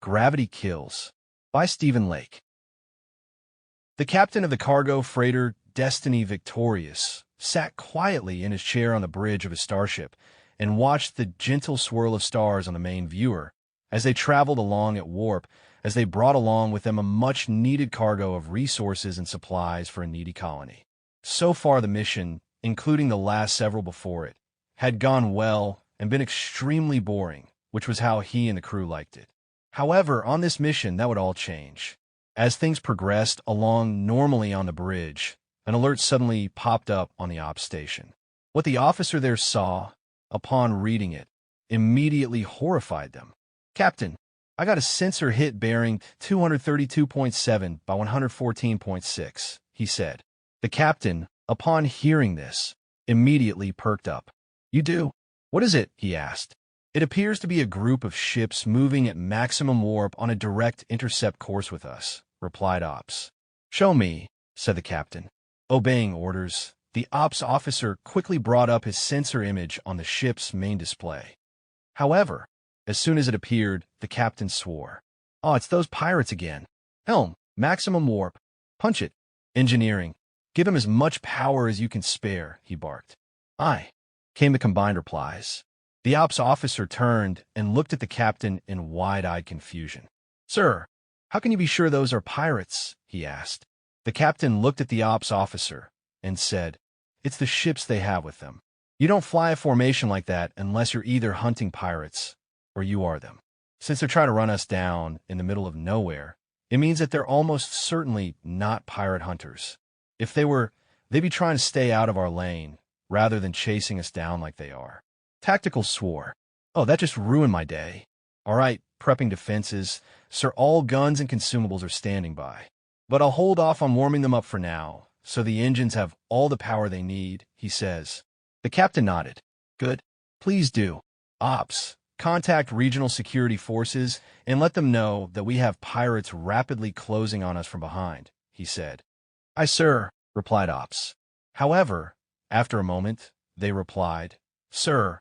Gravity Kills by Stephen Lake. The captain of the cargo freighter Destiny Victorious sat quietly in his chair on the bridge of his starship and watched the gentle swirl of stars on the main viewer as they traveled along at warp, as they brought along with them a much-needed cargo of resources and supplies for a needy colony. So far the mission, including the last several before it, had gone well and been extremely boring, which was how he and the crew liked it. However, on this mission, that would all change. As things progressed along normally on the bridge, an alert suddenly popped up on the ops station. What the officer there saw, upon reading it, immediately horrified them. "Captain, I got a sensor hit bearing 232.7 by 114.6, he said. The captain, upon hearing this, immediately perked up. "You do? What is it?" he asked. "It appears to be a group of ships moving at maximum warp on a direct intercept course with us," replied Ops. "Show me," said the captain. Obeying orders, the Ops officer quickly brought up his sensor image on the ship's main display. However, as soon as it appeared, the captain swore. "Oh, it's those pirates again. Helm, maximum warp. Punch it. Engineering. Give him as much power as you can spare," he barked. "Aye," came the combined replies. The Ops officer turned and looked at the captain in wide-eyed confusion. "Sir, how can you be sure those are pirates?" he asked. The captain looked at the Ops officer and said, "It's the ships they have with them. You don't fly a formation like that unless you're either hunting pirates or you are them. Since they're trying to run us down in the middle of nowhere, it means that they're almost certainly not pirate hunters. If they were, they'd be trying to stay out of our lane rather than chasing us down like they are." Tactical swore. "Oh, that just ruined my day. All right, prepping defenses. Sir, all guns and consumables are standing by. But I'll hold off on warming them up for now, so the engines have all the power they need," he says. The captain nodded. "Good. Please do. Ops, contact regional security forces and let them know that we have pirates rapidly closing on us from behind," he said. "Aye, sir," replied Ops. However, after a moment, they replied, "Sir,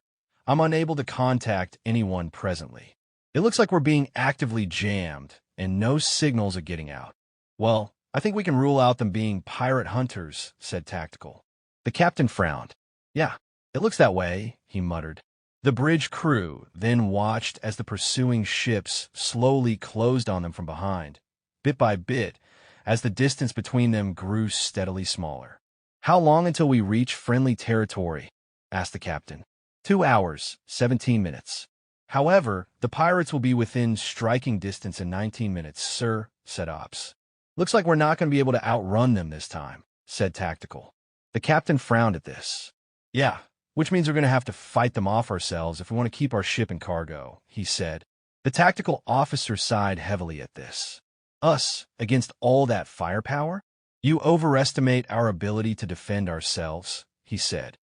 I'm unable to contact anyone presently. It looks like we're being actively jammed and no signals are getting out." "Well, I think we can rule out them being pirate hunters," said Tactical. The captain frowned. "Yeah, it looks that way," he muttered. The bridge crew then watched as the pursuing ships slowly closed on them from behind, bit by bit, as the distance between them grew steadily smaller. "How long until we reach friendly territory?" asked the captain. 2 hours, 17 minutes. "However, the pirates will be within striking distance in 19 minutes, sir," said Ops. "Looks like we're not going to be able to outrun them this time," said Tactical. The captain frowned at this. "Yeah, which means we're going to have to fight them off ourselves if we want to keep our ship and cargo," he said. The tactical officer sighed heavily at this. "Us against all that firepower? You overestimate our ability to defend ourselves," he said.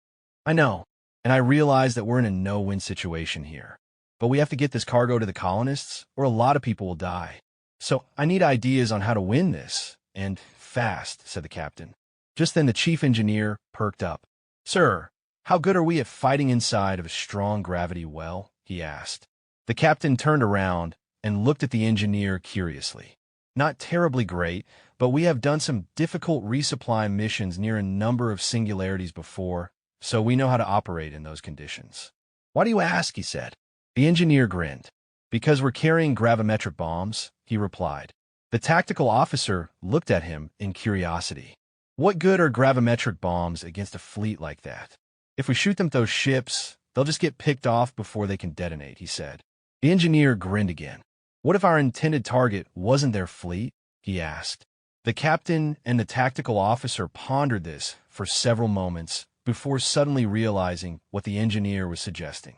"I know, and I realize that we're in a no-win situation here. But we have to get this cargo to the colonists, or a lot of people will die. So I need ideas on how to win this, and fast," said the captain. Just then the chief engineer perked up. "Sir, how good are we at fighting inside of a strong gravity well?" he asked. The captain turned around and looked at the engineer curiously. "Not terribly great, but we have done some difficult resupply missions near a number of singularities before, so we know how to operate in those conditions." "Why do you ask?" he said. The engineer grinned. "Because we're carrying gravimetric bombs," he replied. The tactical officer looked at him in curiosity. "What good are gravimetric bombs against a fleet like that? If we shoot them with those ships, they'll just get picked off before they can detonate," he said. The engineer grinned again. "What if our intended target wasn't their fleet?" he asked. The captain and the tactical officer pondered this for several moments before suddenly realizing what the engineer was suggesting.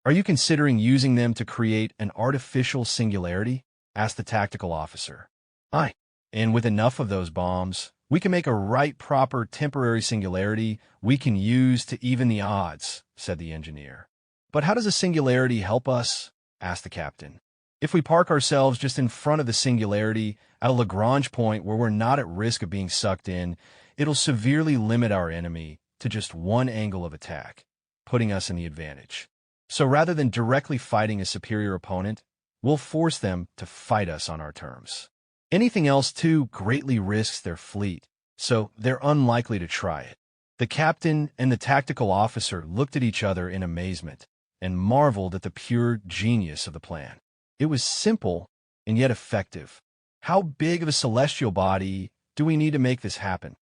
"Are you considering using them to create an artificial singularity?" asked the tactical officer. "Aye, and with enough of those bombs, we can make a right proper temporary singularity we can use to even the odds," said the engineer. "But how does a singularity help us?" asked the captain. "If we park ourselves just in front of the singularity at a Lagrange point where we're not at risk of being sucked in, it'll severely limit our enemy to just one angle of attack, putting us in the advantage. So rather than directly fighting a superior opponent, We'll force them to fight us on our terms. Anything else too greatly risks their fleet, so they're unlikely to try it. The captain and the tactical officer looked at each other in amazement and marveled at the pure genius of the plan. It was simple and yet effective. "How big of a celestial body do we need to make this happen?"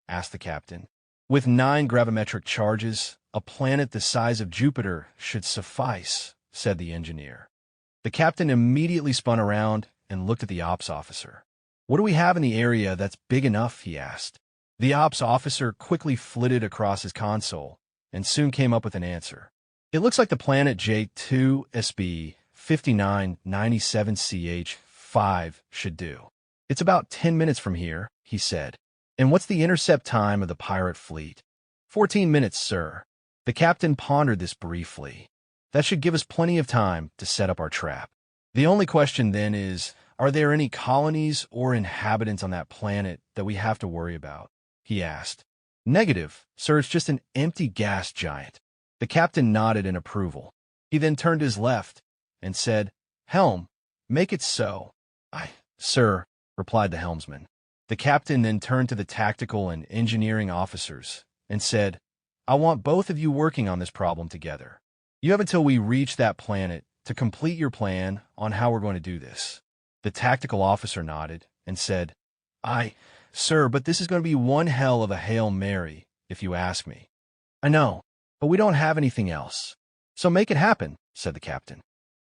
asked the captain. "With 9 gravimetric charges, a planet the size of Jupiter should suffice," said the engineer. The captain immediately spun around and looked at the ops officer. "What do we have in the area that's big enough?" he asked. The ops officer quickly flitted across his console and soon came up with an answer. "It looks like the planet J2SB 5997CH5 should do. It's about 10 minutes from here," he said. "And what's the intercept time of the pirate fleet?" 14 minutes, sir." The captain pondered this briefly. "That should give us plenty of time to set up our trap. The only question then is, are there any colonies or inhabitants on that planet that we have to worry about?" he asked. "Negative, sir, it's just an empty gas giant." The captain nodded in approval. He then turned to his left and said, "Helm, make it so." "Aye, sir," replied the helmsman. The captain then turned to the tactical and engineering officers and said, "I want both of you working on this problem together. You have until we reach that planet to complete your plan on how we're going to do this." The tactical officer nodded and said, "Aye, sir, but this is going to be one hell of a Hail Mary, if you ask me." "I know, but we don't have anything else. So make it happen," said the captain.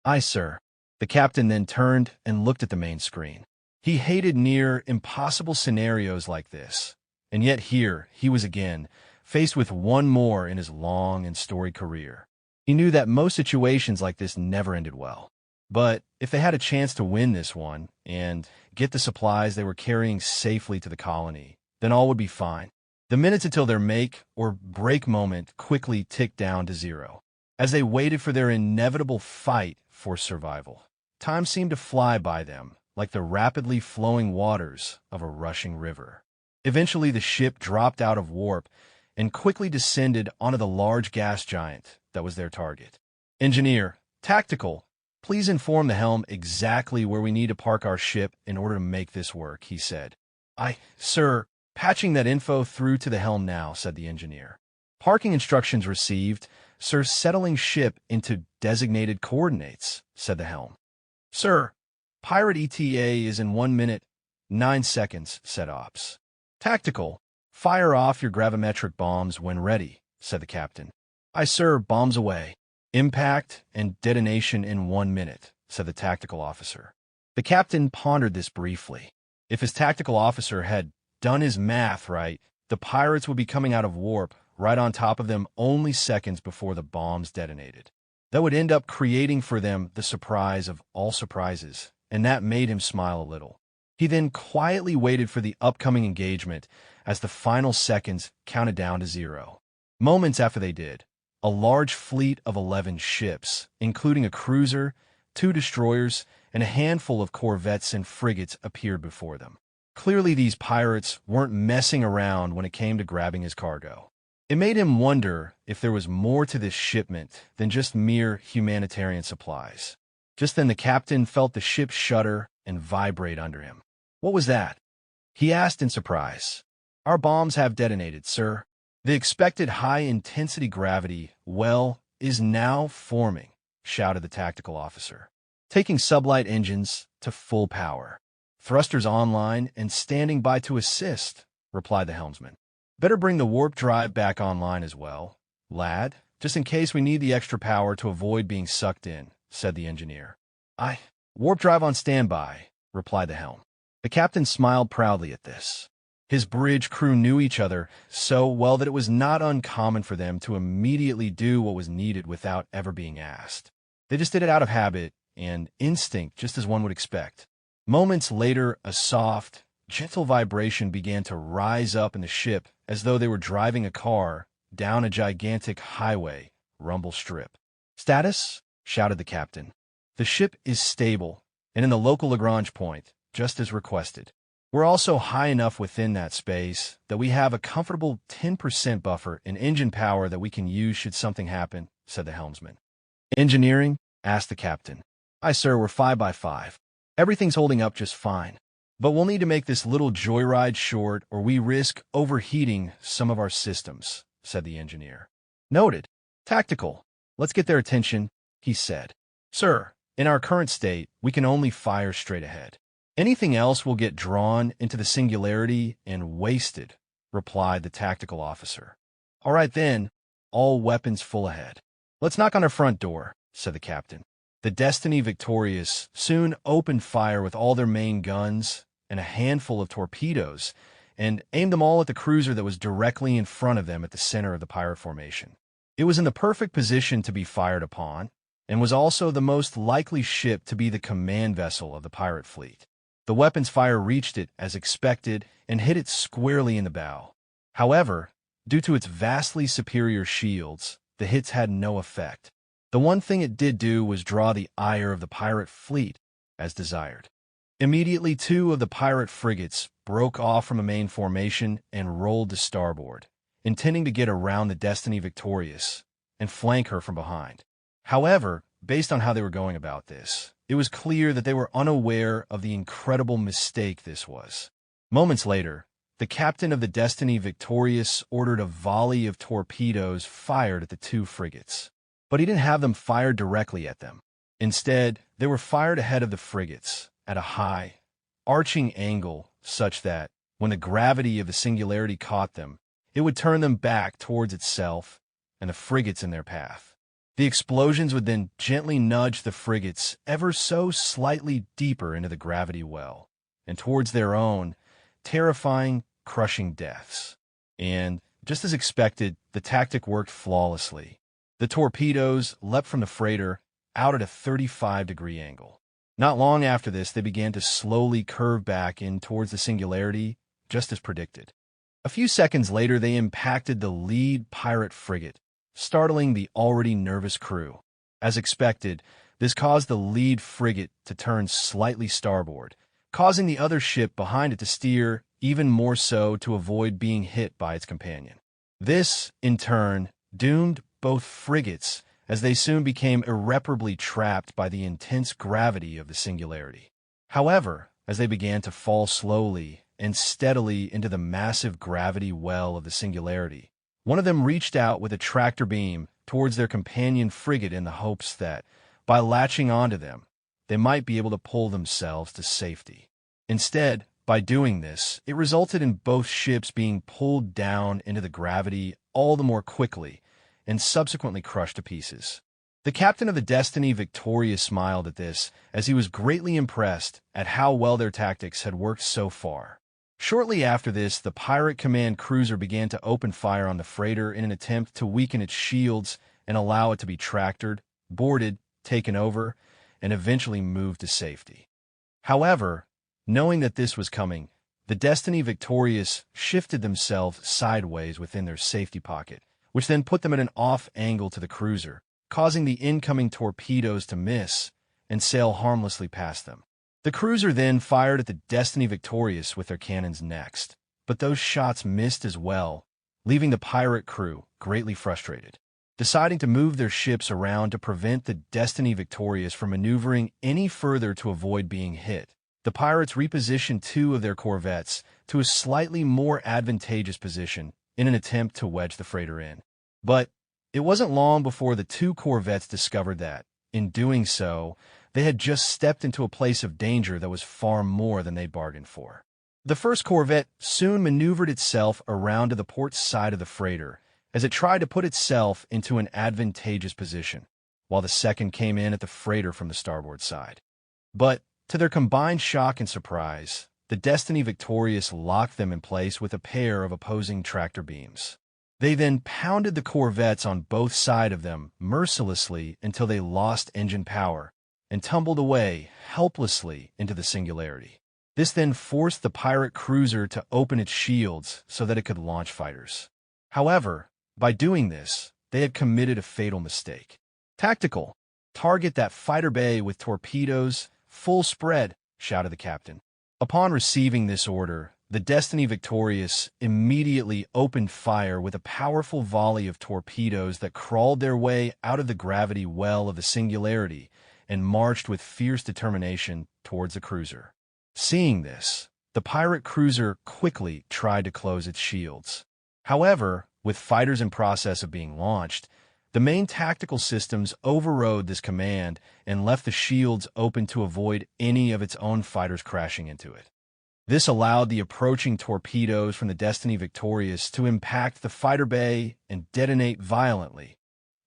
"Aye, sir." The captain then turned and looked at the main screen. He hated near impossible scenarios like this, and yet here he was again, faced with one more in his long and storied career. He knew that most situations like this never ended well. But if they had a chance to win this one and get the supplies they were carrying safely to the colony, then all would be fine. The minutes until their make or break moment quickly ticked down to 0. As they waited for their inevitable fight for survival, time seemed to fly by them like the rapidly flowing waters of a rushing river. Eventually, the ship dropped out of warp and quickly descended onto the large gas giant that was their target. "Engineer, tactical, please inform the helm exactly where we need to park our ship in order to make this work," he said. "Aye, sir, patching that info through to the helm now," said the engineer. "Parking instructions received, sir, settling ship into designated coordinates," said the helm. "Sir, pirate ETA is in 1 minute, 9 seconds, said ops. "Tactical, fire off your gravimetric bombs when ready," said the captain. "Aye, sir, bombs away. Impact and detonation in 1 minute," said the tactical officer. The captain pondered this briefly. If his tactical officer had done his math right, the pirates would be coming out of warp right on top of them only seconds before the bombs detonated. That would end up creating for them the surprise of all surprises, and that made him smile a little. He then quietly waited for the upcoming engagement as the final seconds counted down to 0. Moments after they did, a large fleet of 11 ships, including a cruiser, 2 destroyers, and a handful of corvettes and frigates appeared before them. Clearly, these pirates weren't messing around when it came to grabbing his cargo. It made him wonder if there was more to this shipment than just mere humanitarian supplies. Just then the captain felt the ship shudder and vibrate under him. "What was that?" he asked in surprise. "Our bombs have detonated, sir. The expected high-intensity gravity, well, is now forming," shouted the tactical officer. "Taking sublight engines to full power. Thrusters online and standing by to assist," replied the helmsman. "Better bring the warp drive back online as well, lad, just in case we need the extra power to avoid being sucked in," said the engineer. "Aye, warp drive on standby," replied the helm. The captain smiled proudly at this. His bridge crew knew each other so well that it was not uncommon for them to immediately do what was needed without ever being asked. They just did it out of habit and instinct, just as one would expect. Moments later, a soft, gentle vibration began to rise up in the ship as though they were driving a car down a gigantic highway rumble strip. "Status?" shouted the captain. "The ship is stable and in the local Lagrange point, just as requested. We're also high enough within that space that we have a comfortable 10% buffer in engine power that we can use should something happen," said the helmsman. "Engineering?" asked the captain. "Aye, sir, we're 5 by 5. Everything's holding up just fine. But we'll need to make this little joyride short or we risk overheating some of our systems," said the engineer. "Noted. Tactical. Let's get their attention," he said. "Sir, in our current state, we can only fire straight ahead. Anything else will get drawn into the singularity and wasted," replied the tactical officer. "All right then, all weapons full ahead." "Let's knock on our front door," said the captain. The Destiny Victorious soon opened fire with all their main guns and a handful of torpedoes, and aimed them all at the cruiser that was directly in front of them at the center of the pirate formation. It was in the perfect position to be fired upon, and was also the most likely ship to be the command vessel of the pirate fleet. The weapon's fire reached it as expected and hit it squarely in the bow. However, due to its vastly superior shields, the hits had no effect. The one thing it did do was draw the ire of the pirate fleet, as desired. Immediately, 2 of the pirate frigates broke off from a main formation and rolled to starboard, intending to get around the Destiny Victorious and flank her from behind. However, based on how they were going about this, it was clear that they were unaware of the incredible mistake this was. Moments later, the captain of the Destiny Victorious ordered a volley of torpedoes fired at the 2 frigates. But he didn't have them fired directly at them. Instead, they were fired ahead of the frigates, at a high, arching angle such that, when the gravity of the singularity caught them, it would turn them back towards itself and the frigates in their path. The explosions would then gently nudge the frigates ever so slightly deeper into the gravity well, and towards their own, terrifying, crushing deaths. And, just as expected, the tactic worked flawlessly. The torpedoes leapt from the freighter out at a 35-degree angle. Not long after this, they began to slowly curve back in towards the singularity, just as predicted. A few seconds later, they impacted the lead pirate frigate, startling the already nervous crew. As expected, this caused the lead frigate to turn slightly starboard, causing the other ship behind it to steer even more so to avoid being hit by its companion. This, in turn, doomed both frigates, as they soon became irreparably trapped by the intense gravity of the singularity. However, as they began to fall slowly and steadily into the massive gravity well of the singularity, one of them reached out with a tractor beam towards their companion frigate in the hopes that, by latching onto them, they might be able to pull themselves to safety. Instead, by doing this, it resulted in both ships being pulled down into the gravity all the more quickly, and subsequently crushed to pieces. The captain of the Destiny Victorious smiled at this, as he was greatly impressed at how well their tactics had worked so far. Shortly after this, the pirate command cruiser began to open fire on the freighter in an attempt to weaken its shields and allow it to be tractored, boarded, taken over, and eventually moved to safety. However, knowing that this was coming, the Destiny Victorious shifted themselves sideways within their safety pocket, which then put them at an off angle to the cruiser, causing the incoming torpedoes to miss and sail harmlessly past them. The cruiser then fired at the Destiny Victorious with their cannons next, but those shots missed as well, leaving the pirate crew greatly frustrated. Deciding to move their ships around to prevent the Destiny Victorious from maneuvering any further to avoid being hit, the pirates repositioned 2 of their corvettes to a slightly more advantageous position in an attempt to wedge the freighter in. But it wasn't long before the 2 corvettes discovered that, in doing so, they had just stepped into a place of danger that was far more than they bargained for. The first corvette soon maneuvered itself around to the port side of the freighter as it tried to put itself into an advantageous position, while the second came in at the freighter from the starboard side. But, to their combined shock and surprise, the Destiny Victorious locked them in place with a pair of opposing tractor beams. They then pounded the corvettes on both sides of them mercilessly until they lost engine power and tumbled away helplessly into the singularity. This then forced the pirate cruiser to open its shields so that it could launch fighters. However, by doing this, they had committed a fatal mistake. "Tactical, target that fighter bay with torpedoes, full spread," shouted the captain. Upon receiving this order, the Destiny Victorious immediately opened fire with a powerful volley of torpedoes that crawled their way out of the gravity well of the singularity and marched with fierce determination towards the cruiser. Seeing this, the pirate cruiser quickly tried to close its shields. However, with fighters in process of being launched, the main tactical systems overrode this command and left the shields open to avoid any of its own fighters crashing into it. This allowed the approaching torpedoes from the Destiny Victorious to impact the fighter bay and detonate violently,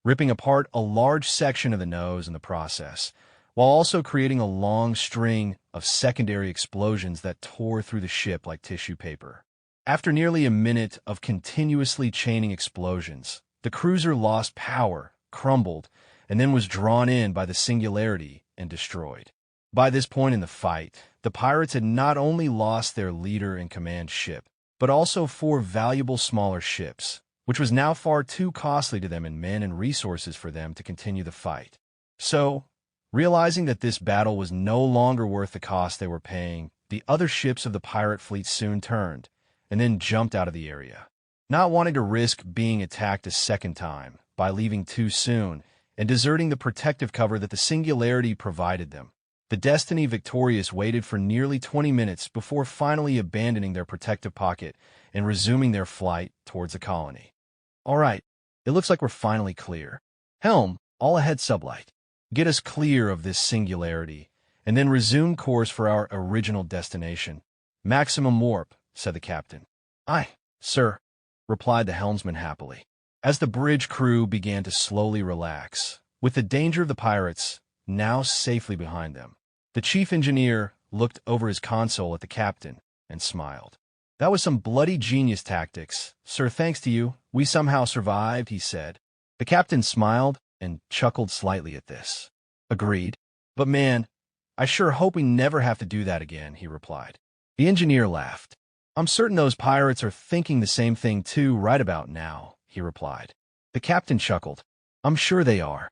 ripping apart a large section of the nose in the process, while also creating a long string of secondary explosions that tore through the ship like tissue paper. After nearly a minute of continuously chaining explosions, the cruiser lost power, crumbled, and then was drawn in by the Singularity and destroyed. By this point in the fight, the pirates had not only lost their leader and command ship, but also 4 valuable smaller ships, which was now far too costly to them in men and resources for them to continue the fight. So, realizing that this battle was no longer worth the cost they were paying, the other ships of the pirate fleet soon turned, and then jumped out of the area. Not wanting to risk being attacked a second time by leaving too soon and deserting the protective cover that the Singularity provided them, the Destiny Victorious waited for nearly 20 minutes before finally abandoning their protective pocket and resuming their flight towards the colony. All right, it looks like we're finally clear. Helm, all ahead sublight. Get us clear of this Singularity, and then resume course for our original destination. Maximum warp, said the captain. Aye, sir, replied the helmsman happily. As the bridge crew began to slowly relax, with the danger of the pirates now safely behind them, the chief engineer looked over his console at the captain and smiled. That was some bloody genius tactics. Sir, thanks to you, we somehow survived, he said. The captain smiled and chuckled slightly at this. Agreed. But man, I sure hope we never have to do that again, he replied. The engineer laughed. I'm certain those pirates are thinking the same thing too right about now, he replied. The captain chuckled. I'm sure they are.